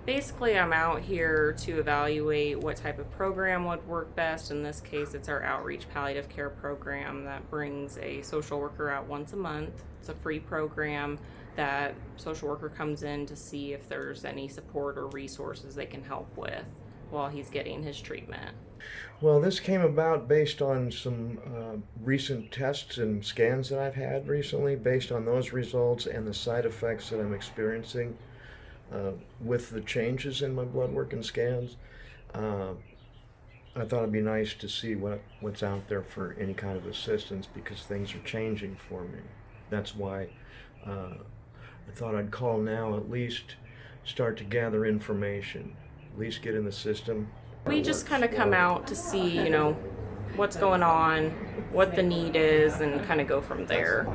Basically, I'm out here to evaluate what type of program would work best. In this case, it's our outreach palliative care program that brings a social worker out once a month. It's a free program that social worker comes in to see if there's any support or resources they can help with while he's getting his treatment. Well, this came about based on some recent tests and scans that I've had recently. Based on those results and the side effects that I'm experiencing with the changes in my blood work and scans, I thought it'd be nice to see what's out there for any kind of assistance, because things are changing for me. That's why I thought I'd call now, at least start to gather information, at least get in the system. We just kind of come out to see, what's going on, what the need is, and kind of go from there.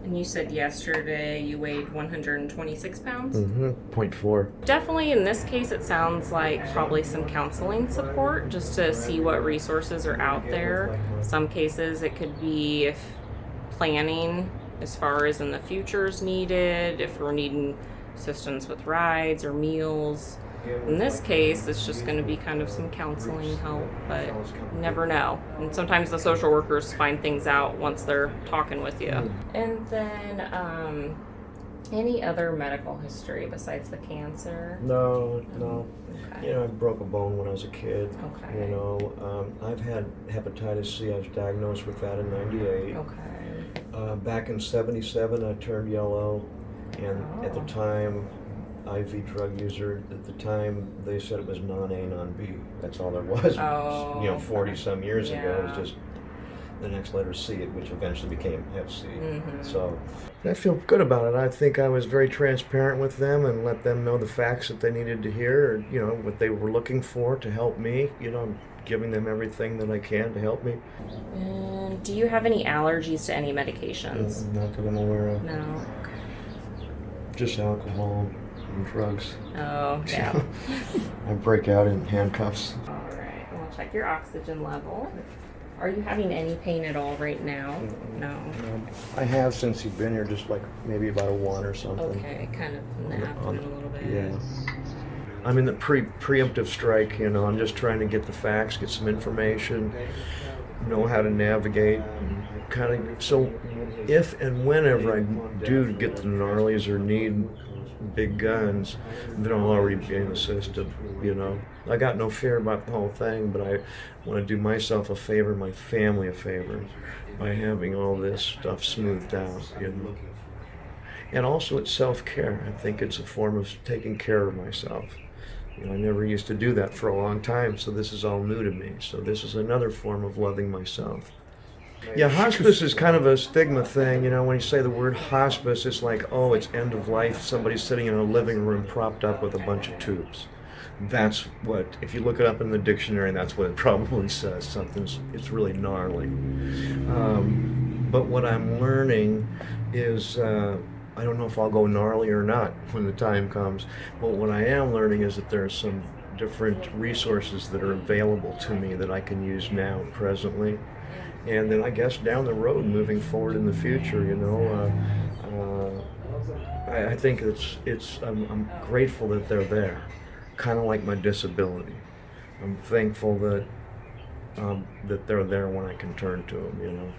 And you said yesterday you weighed 126 pounds? 0.4. Definitely in this case, it sounds like probably some counseling support just to see what resources are out there. Some cases it could be if planning as far as in the future is needed, if we're needing assistance with rides or meals. In this case, it's just going to be kind of some counseling help, but you never know. And sometimes the social workers find things out once they're talking with you. And then any other medical history besides the cancer? No. Okay. I broke a bone when I was a kid. Okay. I've had hepatitis C. I was diagnosed with that in '98. Okay. Back in '77, I turned yellow, and at the time, IV drug user. At the time, they said it was non-A, non-B. That's all there was. Oh, 40 some years ago, it was yeah. just the next letter C, which eventually became Hep C. Mm-hmm. So I feel good about it. I think I was very transparent with them and let them know the facts that they needed to hear, or, what they were looking for to help me. I'm giving them everything that I can to help me. And do you have any allergies to any medications? Not that I'm aware of. No. Just alcohol and drugs. Oh, yeah. I break out in handcuffs. All right. We'll check your oxygen level. Are you having any pain at all right now? No. I have since you've been here, just like maybe about a 1 or something. Okay, kind of in the abdomen a little bit. Yeah. I'm in the preemptive strike, I'm just trying to get the facts, get some information, know how to navigate, and kind of, so if and whenever I do get the gnarlies or need big guns, then I'll already be in the system, I got no fear about the whole thing, but I want to do myself a favor, my family a favor, by having all this stuff smoothed out, And also it's self-care. I think it's a form of taking care of myself. I never used to do that for a long time, so this is all new to me. So this is another form of loving myself. Yeah, hospice is kind of a stigma thing. When you say the word hospice, it's like, oh, it's end of life. Somebody's sitting in a living room propped up with a bunch of tubes. That's what, if you look it up in the dictionary, that's what it probably says. It's really gnarly. But what I'm learning is, I don't know if I'll go gnarly or not when the time comes, but what I am learning is that there are some different resources that are available to me that I can use now, presently. And then I guess down the road, moving forward in the future, I think I'm grateful that they're there, kind of like my disability. I'm thankful that they're there when I can turn to them,